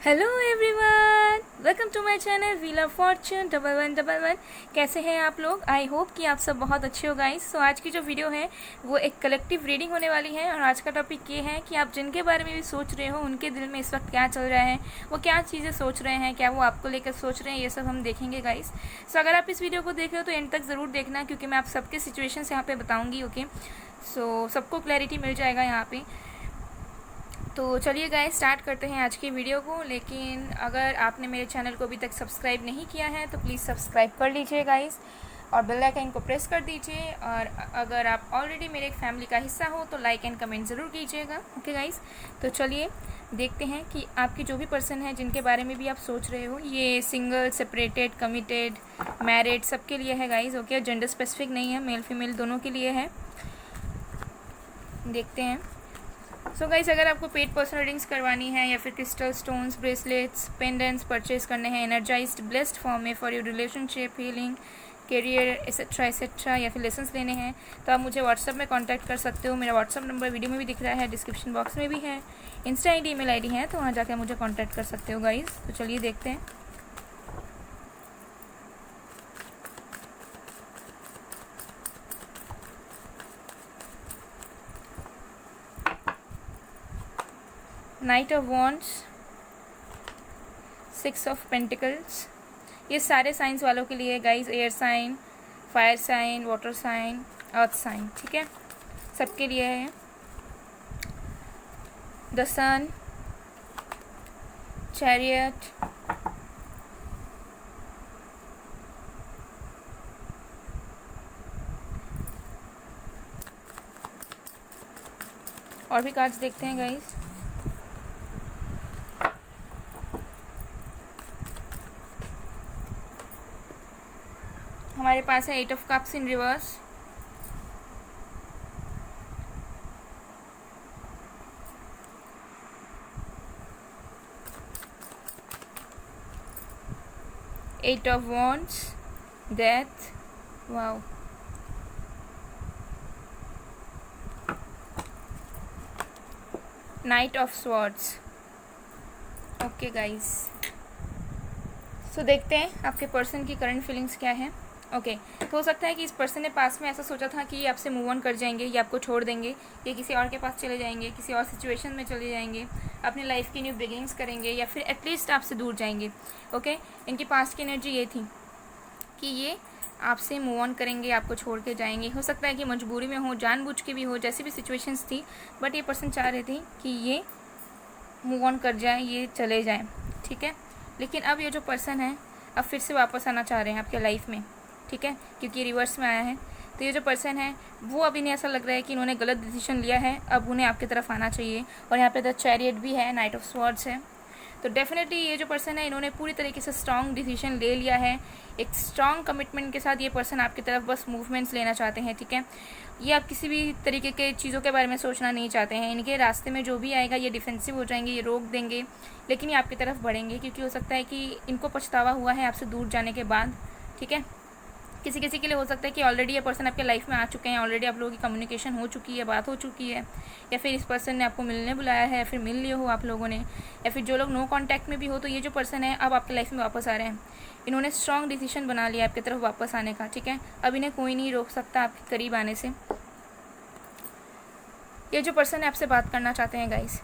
Hello everyone, welcome to my channel wheel of fortune 1111। कैसे हैं आप लोग? आई होप कि आप सब बहुत अच्छे हो गाइस। सो आज की जो वीडियो है वो एक कलेक्टिव रीडिंग होने वाली है और आज का टॉपिक ये है कि आप जिनके बारे में भी सोच रहे हो उनके दिल में इस वक्त क्या चल रहा है, वो क्या चीज़ें सोच रहे हैं, क्या वो आपको लेकर सोच रहे हैं, ये सब हम देखेंगे गाइस। सो अगर आप इस वीडियो को देख रहे हो तो एंड तक ज़रूर देखना, क्योंकि मैं आप सबके सिचुएशंस यहाँ पे बताऊँगी। ओके, सो सबको क्लैरिटी मिल जाएगा यहाँ पे। तो चलिए गाइस, स्टार्ट करते हैं आज की वीडियो को। लेकिन अगर आपने मेरे चैनल को अभी तक सब्सक्राइब नहीं किया है तो प्लीज़ सब्सक्राइब कर लीजिए गाइस, और बेल आइकन को प्रेस कर दीजिए। और अगर आप ऑलरेडी मेरे फैमिली का हिस्सा हो तो लाइक एंड कमेंट ज़रूर कीजिएगा। ओके गाइस, तो चलिए देखते हैं कि आपके जो भी पर्सन है जिनके बारे में भी आप सोच रहे हो, ये सिंगल, सेपरेटेड, कमिटेड, मैरिड, सबके लिए है गाइस। ओके, जेंडर स्पेसिफिक नहीं है, मेल फीमेल दोनों के लिए है। देखते हैं। सो गाइस, अगर आपको पेड पर्सनल रीडिंग्स करवानी है या फिर crystal stones, bracelets, pendants purchase करने हैं एनर्जाइज्ड ब्लेस्ड फॉर्म में for your relationship, healing, career etcetera या फिर लेसन्स लेने हैं, तो आप मुझे व्हाट्सअप में कांटेक्ट कर सकते हो। मेरा व्हाट्सअप नंबर वीडियो में भी दिख रहा है, डिस्क्रिप्शन बॉक्स में भी है, Insta I D, email I D है, तो वहाँ जाकर मुझे कॉन्टैक्ट कर सकते हो गाइस। तो चलिए देखते हैं। Knight of wands, 6 of pentacles, ये सारे साइंस वालों के लिए guys. Air sign, fire sign, water sign, earth sign, ठीक है, सबके लिए है। द सन, चैरियट, और भी कार्ड्स देखते हैं गाइस। हमारे पास है 8 of cups in reverse, eight of wands, death, wow, knight of swords. Okay guys, so देखते हैं आपके पर्सन की करंट फीलिंग्स क्या है। ओके, तो हो सकता है कि इस पर्सन ने पास में ऐसा सोचा था कि ये आपसे मूव ऑन कर जाएंगे, ये आपको छोड़ देंगे, ये किसी और के पास चले जाएंगे, किसी और सिचुएशन में चले जाएंगे, अपनी लाइफ की न्यू बिगिनिंग्स करेंगे, या फिर एटलीस्ट आपसे दूर जाएंगे। ओके, इनकी पास्ट की एनर्जी ये थी कि ये आपसे मूव ऑन करेंगे, आपको छोड़ के जाएंगे। हो सकता है कि मजबूरी में हो, जानबूझ के भी हो, जैसी भी सिचुएशंस थी, बट ये पर्सन चाह रहे थे कि ये मूव ऑन कर जाए, ये चले जाएं, ठीक है। लेकिन अब ये जो पर्सन है अब फिर से वापस आना चाह रहे हैं आपके लाइफ में, ठीक है, क्योंकि रिवर्स में आया है। तो ये जो पर्सन है वो अब इन्हें ऐसा लग रहा है कि इन्होंने गलत डिसीजन लिया है, अब उन्हें आपकी तरफ आना चाहिए। और यहाँ पे द चैरियट भी है, नाइट ऑफ स्वॉर्ड्स है। तो डेफिनेटली ये जो पर्सन है इन्होंने पूरी तरीके से स्ट्रॉन्ग डिसीजन ले लिया है। एक स्ट्रॉन्ग कमिटमेंट के साथ ये पर्सन आपकी तरफ बस मूवमेंट्स लेना चाहते हैं, ठीक है। ये आप किसी भी तरीके के चीज़ों के बारे में सोचना नहीं चाहते हैं। इनके रास्ते में जो भी आएगा ये डिफेंसिव हो जाएंगे, ये रोक देंगे, लेकिन ये आपकी तरफ बढ़ेंगे, क्योंकि हो सकता है कि इनको पछतावा हुआ है आपसे दूर जाने के बाद, ठीक है। किसी किसी के लिए हो सकता है कि ऑलरेडी ये पर्सन आपके लाइफ में आ चुके हैं, ऑलरेडी आप लोगों की कम्युनिकेशन हो चुकी है, बात हो चुकी है, या फिर इस पर्सन ने आपको मिलने बुलाया है, या फिर मिल लिए हो आप लोगों ने, या फिर जो लोग नो कांटेक्ट में भी हो, तो ये जो पर्सन है अब आपके लाइफ में वापस आ रहे हैं। इन्होंने स्ट्रॉन्ग डिसीजन बना लिया आपकी तरफ वापस आने का, ठीक है। अब इन्हें कोई नहीं रोक सकता आपके करीब आने से। ये जो पर्सन है आपसे बात करना चाहते हैं गाइस।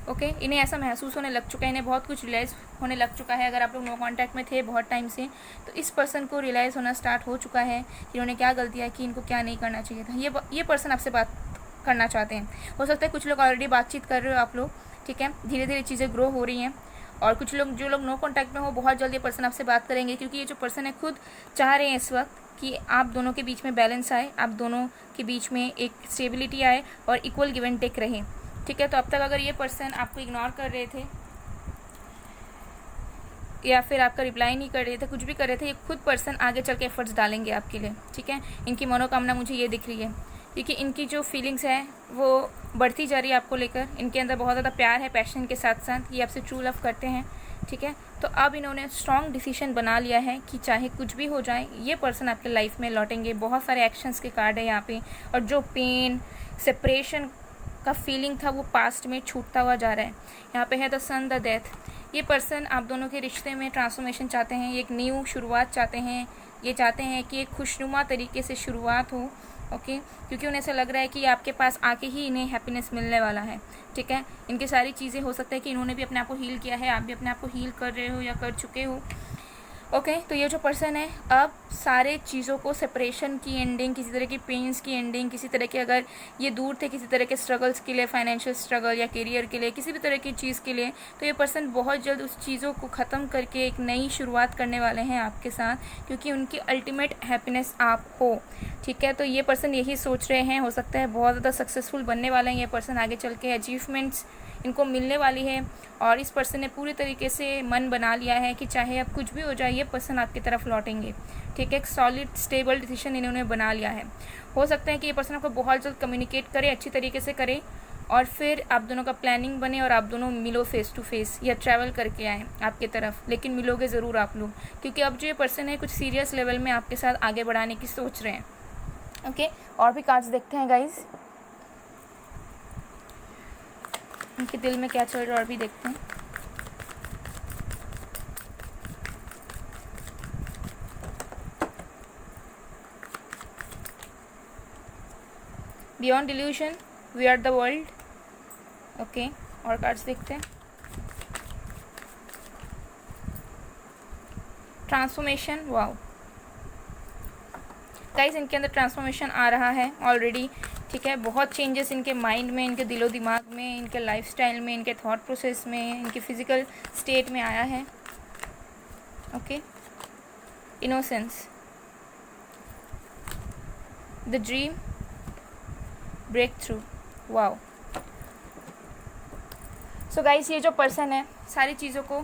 ओके, इन्हें ऐसा महसूस होने लग चुका है, इन्हें बहुत कुछ रियलाइज़ होने लग चुका है। अगर आप लोग नो कांटेक्ट में थे बहुत टाइम से, तो इस पर्सन को रियलाइज़ होना स्टार्ट हो चुका है कि इन्होंने क्या गलतियाँ की, इनको क्या नहीं करना चाहिए था। ये पर्सन आपसे बात करना चाहते हैं। हो सकता है कुछ लोग ऑलरेडी बातचीत कर रहे हो आप लोग, ठीक है, धीरे धीरे चीज़ें ग्रो हो रही हैं। और कुछ लोग, जो लोग नो कॉन्टैक्ट में हो, बहुत जल्दी ये पर्सन आपसे बात करेंगे, क्योंकि ये जो पर्सन है खुद चाह रहे हैं इस वक्त कि आप दोनों के बीच में बैलेंस आए, आप दोनों के बीच में एक स्टेबिलिटी आए और इक्वल गिव एंड टेक रहे, ठीक है। तो अब तक अगर ये पर्सन आपको इग्नोर कर रहे थे या फिर आपका रिप्लाई नहीं कर रहे थे, कुछ भी कर रहे थे, ये खुद पर्सन आगे चल के एफर्ट्स डालेंगे आपके लिए, ठीक है। इनकी मनोकामना मुझे ये दिख रही है, क्योंकि इनकी जो फीलिंग्स है वो बढ़ती जा रही है आपको लेकर। इनके अंदर बहुत ज़्यादा प्यार है, पैशन के साथ साथ ये आपसे ट्रू लव करते हैं, ठीक है। तो अब इन्होंने स्ट्रॉन्ग डिसीजन बना लिया है कि चाहे कुछ भी हो जाए, ये पर्सन आपके लाइफ में लौटेंगे। बहुत सारे एक्शंस के कार्ड है यहाँ पे, और जो पेन, सेपरेशन का फीलिंग था वो पास्ट में छूटता हुआ जा रहा है। यहाँ पे है द सन, द डेथ। ये पर्सन आप दोनों के रिश्ते में ट्रांसफॉर्मेशन चाहते हैं, एक न्यू शुरुआत चाहते हैं, ये चाहते हैं कि एक खुशनुमा तरीके से शुरुआत हो, ओके, क्योंकि उन्हें ऐसा लग रहा है कि आपके पास आके ही इन्हें हैप्पीनेस मिलने वाला है, ठीक है। इनकी सारी चीज़ें हो सकता है कि इन्होंने भी अपने आप को हील किया है, आप भी अपने आप को हील कर रहे हो या कर चुके हो, ओके। तो ये जो पर्सन है अब सारे चीज़ों को, सेपरेशन की एंडिंग, किसी तरह की पेन्स की एंडिंग, किसी तरह के अगर ये दूर थे किसी तरह के स्ट्रगल्स के लिए, फाइनेंशियल स्ट्रगल या करियर के लिए, किसी भी तरह की चीज़ के लिए, तो ये पर्सन बहुत जल्द उस चीज़ों को ख़त्म करके एक नई शुरुआत करने वाले हैं आपके साथ, क्योंकि उनकी अल्टीमेट हैप्पीनेस आप हो, ठीक है। तो ये पर्सन यही सोच रहे हैं, हो सकता है बहुत ज़्यादा सक्सेसफुल बनने वाले हैं ये पर्सन, आगे चल के अचीवमेंट्स इनको मिलने वाली है, और इस पर्सन ने पूरी तरीके से मन बना लिया है कि चाहे अब कुछ भी हो जाए ये पर्सन आपकी तरफ लौटेंगे, ठीक है। एक सॉलिड स्टेबल डिसीजन इन्होंने बना लिया है। हो सकता है कि ये पर्सन आपको बहुत जल्द कम्युनिकेट करे, अच्छी तरीके से करे, और फिर आप दोनों का प्लानिंग बने और आप दोनों मिलो फेस टू फेस, या ट्रैवल करके आएँ आपकी तरफ, लेकिन मिलोगे ज़रूर आप लोग, क्योंकि अब जो ये पर्सन है कुछ सीरियस लेवल में आपके साथ आगे बढ़ाने की सोच रहे हैं, ओके। और भी कार्ड्स देखते हैं गाइज, उनके दिल में क्या चल रहा है और भी देखते हैं। Beyond delusion, we are the world, okay. और कार्ड्स देखते हैं। ट्रांसफॉर्मेशन, वाओ गाइस, इनके अंदर ट्रांसफॉर्मेशन आ रहा है ऑलरेडी, ठीक है। बहुत चेंजेस इनके माइंड में, इनके दिलो दिमाग में, इनके लाइफस्टाइल में, इनके थॉट प्रोसेस में, इनके फिजिकल स्टेट में आया है, okay. Innocence, the dream, breakthrough, wow. So guys, ये जो पर्सन है सारी चीज़ों को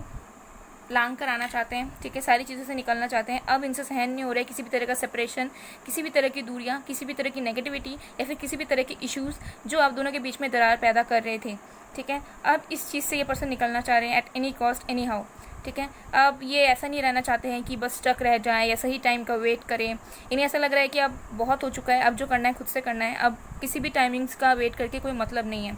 लांग कर आना चाहते हैं, ठीक है, सारी चीज़ों से निकलना चाहते हैं। अब इनसे सहन नहीं हो रहा है किसी भी तरह का सेपरेशन, किसी भी तरह की दूरियां, किसी भी तरह की नेगेटिविटी, या फिर किसी भी तरह के इश्यूज़ जो आप दोनों के बीच में दरार पैदा कर रहे थे, ठीक है। अब इस चीज़ से ये पर्सन निकलना चाह रहे हैं at any cost, any how, ठीक है। अब ये ऐसा नहीं रहना चाहते हैं कि बस स्टक रह जाए या सही टाइम का वेट करें। इन्हें ऐसा लग रहा है कि अब बहुत हो चुका है, अब जो करना है खुद से करना है, अब किसी भी टाइमिंग्स का वेट करके कोई मतलब नहीं है,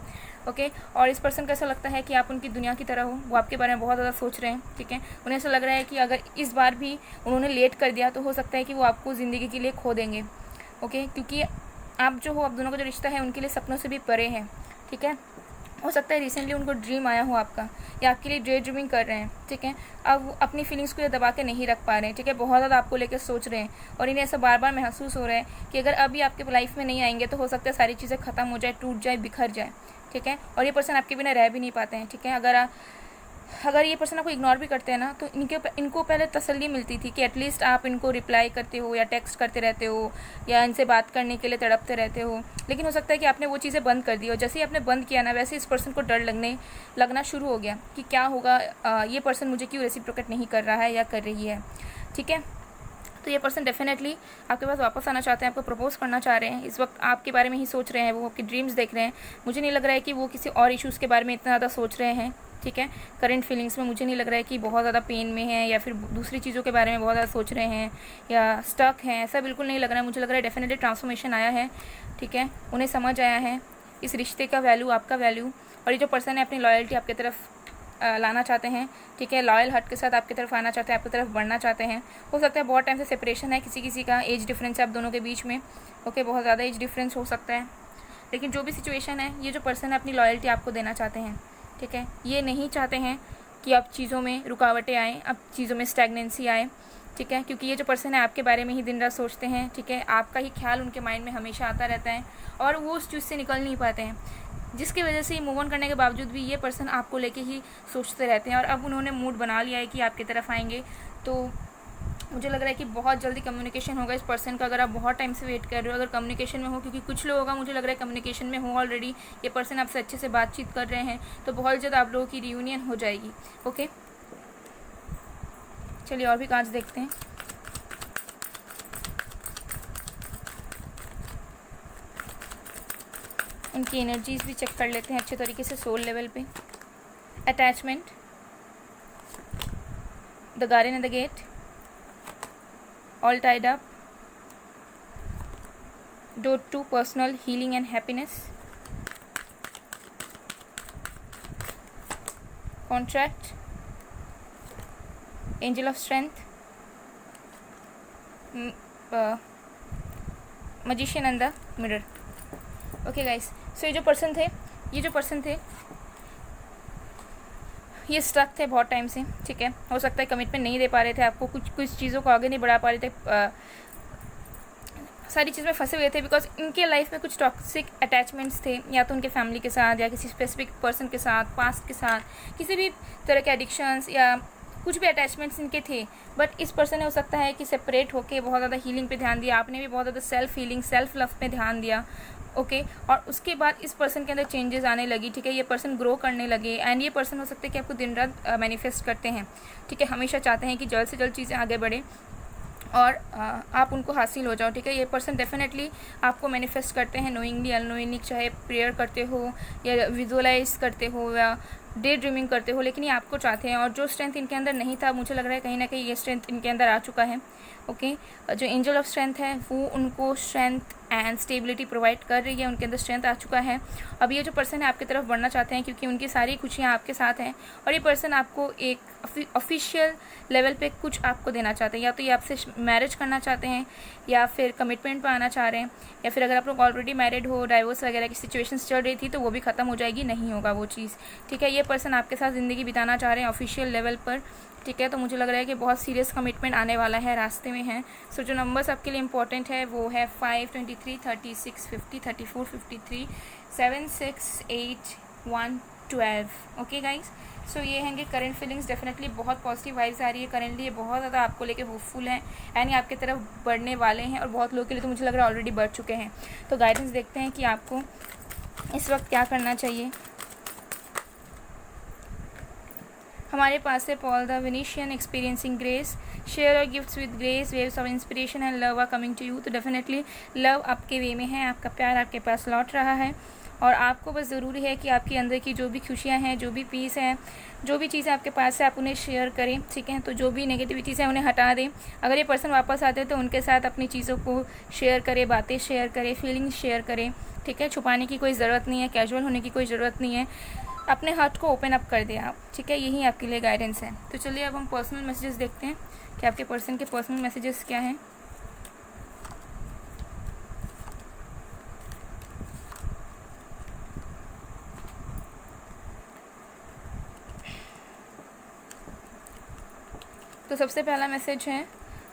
ओके। और इस पर्सन को ऐसा लगता है कि आप उनकी दुनिया की तरह हो, वो आपके बारे में बहुत ज़्यादा सोच रहे हैं, ठीक है। उन्हें ऐसा लग रहा है कि अगर इस बार भी उन्होंने लेट कर दिया तो हो सकता है कि वो आपको ज़िंदगी के लिए खो देंगे, ओके, क्योंकि आप जो हो, आप दोनों का जो रिश्ता है उनके लिए सपनों से भी परे है, ठीक है। हो सकता है रिसेंटली उनको ड्रीम आया हो आपका, या आपके लिए डे ड्रीमिंग कर रहे हैं, ठीक है। अब वो अपनी फीलिंग्स को ये दबा के नहीं रख पा रहे हैं, ठीक है, बहुत ज़्यादा आपको लेकर सोच रहे हैं, और इन्हें ऐसा बार बार महसूस हो रहा है कि अगर अभी आपके लाइफ में नहीं आएंगे तो हो सकता है सारी चीज़ें ख़त्म हो जाए, टूट जाए, बिखर जाए, ठीक है। और ये पर्सन आपके बिना रह भी नहीं पाते हैं, ठीक है। अगर ये पर्सन आपको इग्नोर भी करते हैं ना, तो इनको पहले तसल्ली मिलती थी कि एटलीस्ट आप इनको रिप्लाई करते हो या टेक्स्ट करते रहते हो या इनसे बात करने के लिए तड़पते रहते हो, लेकिन हो सकता है कि आपने वो चीज़ें बंद कर दी, और जैसे ही आपने बंद किया ना, वैसे इस पर्सन को डर लगना शुरू हो गया कि क्या होगा, ये पर्सन मुझे क्यों रेसिप्रोकेट नहीं कर रहा है या कर रही है, ठीक है। तो ये पर्सन डेफिनेटली आपके पास वापस आना चाहते हैं, आपको प्रपोज करना चाह रहे हैं, इस वक्त आपके बारे में ही सोच रहे हैं, वो आपकी ड्रीम्स देख रहे हैं। मुझे नहीं लग रहा है कि वो किसी और इश्यूज़ के बारे में इतना ज़्यादा सोच रहे हैं, ठीक है। करंट फीलिंग्स में मुझे नहीं लग रहा है कि बहुत ज़्यादा पेन में है या फिर दूसरी चीज़ों के बारे में बहुत ज़्यादा सोच रहे हैं या स्टक हैं, ऐसा बिल्कुल नहीं लग रहा है। मुझे लग रहा है डेफिनेटली ट्रांसफॉर्मेशन आया है, ठीक है। उन्हें समझ आया है इस रिश्ते का वैल्यू, आपका वैल्यू, और ये जो पर्सन है अपनी लॉयल्टी आपकी तरफ लाना चाहते हैं, ठीक है। लॉयल हार्ट के साथ आपकी तरफ आना चाहते हैं, आपकी तरफ बढ़ना चाहते हैं। हो सकता है बहुत टाइम से सेपरेशन है, किसी का एज डिफरेंस है आप दोनों के बीच में, ओके, बहुत ज़्यादा एज डिफरेंस हो सकता है, लेकिन जो भी सिचुएशन है, ये जो पर्सन है अपनी लॉयल्टी आपको देना चाहते हैं, ठीक है। ये नहीं चाहते हैं कि अब चीज़ों में रुकावटें आएँ, अब चीज़ों में स्टैग्नेंसी आए, ठीक है, क्योंकि ये जो पर्सन है आपके बारे में ही दिन रात सोचते हैं, ठीक है। आपका ही ख्याल उनके माइंड में हमेशा आता रहता है और वो उस चीज़ से निकल नहीं पाते हैं, जिसकी वजह से मूव ऑन करने के बावजूद भी ये पर्सन आपको लेके ही सोचते रहते हैं। और अब उन्होंने मूड बना लिया है कि आपकी तरफ आएंगे, तो मुझे लग रहा है कि बहुत जल्दी कम्युनिकेशन होगा इस पर्सन का, अगर आप बहुत टाइम से वेट कर रहे हो, अगर कम्युनिकेशन में हो, क्योंकि कुछ लोगों का मुझे लग रहा है कम्युनिकेशन में हो ऑलरेडी, ये पर्सन आपसे अच्छे से बातचीत कर रहे हैं, तो बहुत जल्द आप लोगों की रियूनियन हो जाएगी, ओके। चलिए और भी कार्ड्स देखते हैं। उनकी एनर्जीज भी चेक कर लेते हैं अच्छे तरीके से सोल लेवल पे। Attachment, the garden and the gate, all tied up, door to personal healing and happiness, contract, angel of strength, magician and the mirror. Okay guys, so ये जो पर्सन थे ये स्ट्रक थे बहुत टाइम से, ठीक है। हो सकता है कमिटमेंट नहीं दे पा रहे थे आपको, कुछ चीज़ों को आगे नहीं बढ़ा पा रहे थे, सारी चीज़ में फंसे हुए थे बिकॉज इनके लाइफ में कुछ टॉक्सिक अटैचमेंट्स थे, या तो उनके फैमिली के साथ या किसी स्पेसिफिक पर्सन के साथ, पास्ट के साथ, किसी भी तरह के एडिक्शंस या कुछ भी अटैचमेंट्स इनके थे। बट इस पर्सन ने हो सकता है कि सेपरेट होकर बहुत ज़्यादा हीलिंग पे ध्यान दिया, आपने भी बहुत ज़्यादा सेल्फ हीलिंग, सेल्फ लव पे ध्यान दिया, ओके और उसके बाद इस पर्सन के अंदर चेंजेस आने लगी, ठीक है। ये पर्सन ग्रो करने लगे एंड ये पर्सन हो सकता है कि आपको दिन रात मैनिफेस्ट करते हैं, ठीक है। हमेशा चाहते हैं कि जल्द से जल्द चीज़ें आगे बढ़े और आप उनको हासिल हो जाओ, ठीक है। ये पर्सन डेफिनेटली आपको मैनिफेस्ट करते हैं नोइंगली अननोइंगली, चाहे प्रेयर करते हो या विजुअलाइज करते हो या डे ड्रीमिंग करते हो, लेकिन ये आपको चाहते हैं। और जो स्ट्रेंथ इनके अंदर नहीं था, मुझे लग रहा है कहीं ना कहीं ये स्ट्रेंथ इनके अंदर आ चुका है, ओके। जो एंजल ऑफ स्ट्रेंथ है वो उनको स्ट्रेंथ एंड स्टेबिलिटी प्रोवाइड कर रही है, उनके अंदर स्ट्रेंथ आ चुका है। अब ये जो पर्सन है आपकी तरफ बढ़ना चाहते हैं क्योंकि उनकी सारी खुशियाँ आपके साथ हैं और ये पर्सन आपको एक ऑफिशियल लेवल पे कुछ आपको देना चाहते हैं, या तो ये आपसे मैरिज करना चाहते हैं या फिर कमिटमेंट पे आना चाह रहे हैं, या फिर अगर आप लोग ऑलरेडी मैरिड हो, डाइवोर्स वगैरह की सिचुएशंस चल रही थी तो वो भी ख़त्म हो जाएगी, नहीं होगा वो चीज़, ठीक है। ये पर्सन आपके साथ ज़िंदगी बिताना चाह रहे हैं ऑफिशियल लेवल पर, ठीक है। तो मुझे लग रहा है कि बहुत सीरियस कमिटमेंट आने वाला है, रास्ते में है। सो जो नंबर्स आपके लिए इंपॉर्टेंट है वो है 5, 23, 36, 50, 34, 53, 7, 6, 8, 1, 12। ओके गाइज, सो ये हैं कि करंट फीलिंग्स डेफिनेटली बहुत पॉजिटिव वाइब्स आ रही है करंटली, ये बहुत ज़्यादा आपको लेके होपफुल हैं एंड ये आपकी तरफ बढ़ने वाले हैं और बहुत लोगों के लिए तो मुझे लग रहा है ऑलरेडी बढ़ चुके हैं। तो गाइडेंस देखते हैं कि आपको इस वक्त क्या करना चाहिए। हमारे पास है Paul the Venetian, experiencing grace, share और gifts with grace, waves of inspiration and love are coming to you. तो डेफिनेटली लव आपके वे में है, आपका प्यार आपके पास लौट रहा है और आपको बस ज़रूरी है कि आपके अंदर की जो भी खुशियाँ हैं, जो भी पीस है, जो भी चीज़ें आपके पास है आप उन्हें शेयर करें, ठीक है। तो जो भी नेगेटिविटीज़ हैं उन्हें हटा दें। अगर ये पर्सन वापस आते हैं तो उनके साथ अपनी चीज़ों को शेयर करें, बातें शेयर करें, फीलिंग्स शेयर करें, ठीक है। छुपाने की कोई ज़रूरत नहीं है, कैजुअल होने की कोई ज़रूरत नहीं है, अपने हार्ट को ओपन अप कर दें आप, ठीक है। यही आपके लिए गाइडेंस है। तो चलिए अब हम पर्सनल मैसेजेस देखते हैं कि आपके पर्सन के पर्सनल मैसेजेस क्या हैं। तो सबसे पहला मैसेज है,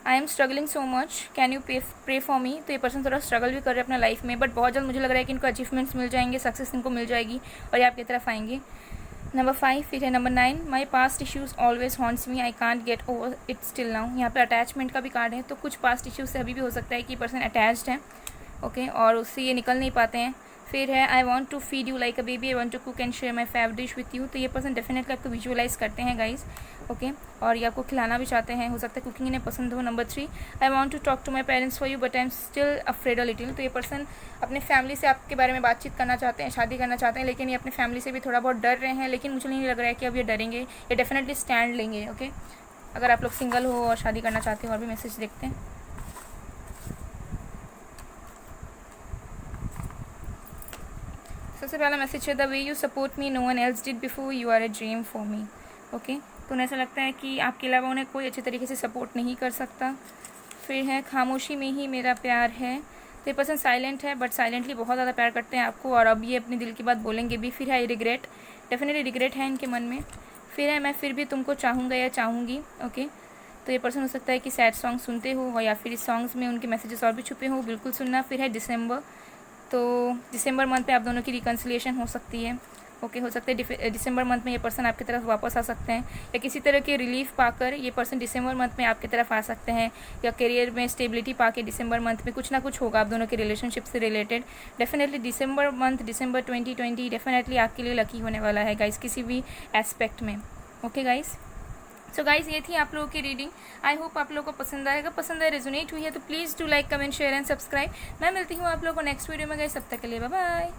I am struggling so much, can you pray for me. तो ये पर्सन थोड़ा स्ट्रगल भी कर रहे हैं अपने लाइफ में, बट बहुत जल्द मुझे लग रहा है कि इनको अचीवमेंट्स मिल जाएंगे, सक्सेस इनको मिल जाएगी और ये आपकी तरफ आएंगे। नंबर 5, फिर है number 9, my past issues always haunts me, I can't get over it still now. यहाँ पे अटैचमेंट का भी कार्ड है, तो कुछ पास्ट इश्यूज़ से अभी भी हो सकता है कि पर्सन अटैच्ड है, ओके और उससे ये निकल नहीं पाते हैं। फिर है, I want to feed you like a baby, I want to cook and share my favourite dish with you. तो ये पर्सन डेफिनेटली आपको विजुअलाइज करते हैं गाइज, ओके और ये आपको खिलाना भी चाहते हैं, हो सकता है कुकिंग इन्हें पसंद हो। Number 3, I want to talk to my parents for you but I am still afraid a little. तो ये पर्सन अपने फैमिली से आपके बारे में बातचीत करना चाहते हैं, शादी करना चाहते हैं, लेकिन ये अपने फैमिली से भी थोड़ा बहुत डर रहे हैं, लेकिन मुझे नहीं लग रहा है कि अब ये डरेंगे, ये डेफिनेटली स्टैंड लेंगे, ओके। अगर आप लोग सिंगल हो और शादी करना चाहते हो, और भी मैसेज देखते हैं। सबसे पहला मैसेज है, the way you support me no one else did before, you are a dream for me, okay. तो उन्हें ऐसा लगता है कि आपके अलावा उन्हें कोई अच्छे तरीके से सपोर्ट नहीं कर सकता। फिर है, खामोशी में ही मेरा प्यार है। तो ये पर्सन साइलेंट है बट साइलेंटली बहुत ज़्यादा प्यार करते हैं आपको और अब ये अपने दिल की बात बोलेंगे भी। फिर है, रिग्रेट, डेफिनेटली रिग्रेट है इनके मन में। फिर है, मैं फिर भी तुमको चाहूँगा या चाहूँगी, ओके। तो ये पर्सन हो सकता है कि सैड सॉन्ग सुनते हो और या फिर इस सॉन्ग्स में उनके मैसेजेस और भी छुपे हो, बिल्कुल सुनना। फिर है दिसंबर, तो दिसंबर मंथ पे आप दोनों की रिकन्सिलिएशन हो सकती है, ओके। हो सकता है दिसंबर मंथ में ये पर्सन आपकी तरफ वापस आ सकते हैं या किसी तरह के रिलीफ पाकर ये पर्सन दिसंबर मंथ में आपकी तरफ आ सकते हैं, या करियर में स्टेबिलिटी पाके दिसंबर मंथ में कुछ ना कुछ होगा आप दोनों के रिलेशनशिप से रिलेटेड। डेफिनेटली दिसंबर मंथ, दिसंबर 2020 डेफिनेटली आपके लिए लकी होने वाला है गाइस, किसी भी एस्पेक्ट में, ओके गाइस। सो गाइस, ये थी आप लोगों की रीडिंग। आई होप आप लोगों को पसंद आएगा, पसंद आए, रेजोनेट हुई है तो please do like, comment, share and subscribe. मैं मिलती हूँ आप लोगों को नेक्स्ट वीडियो में गाइस, तब तक के लिए बाय बाय।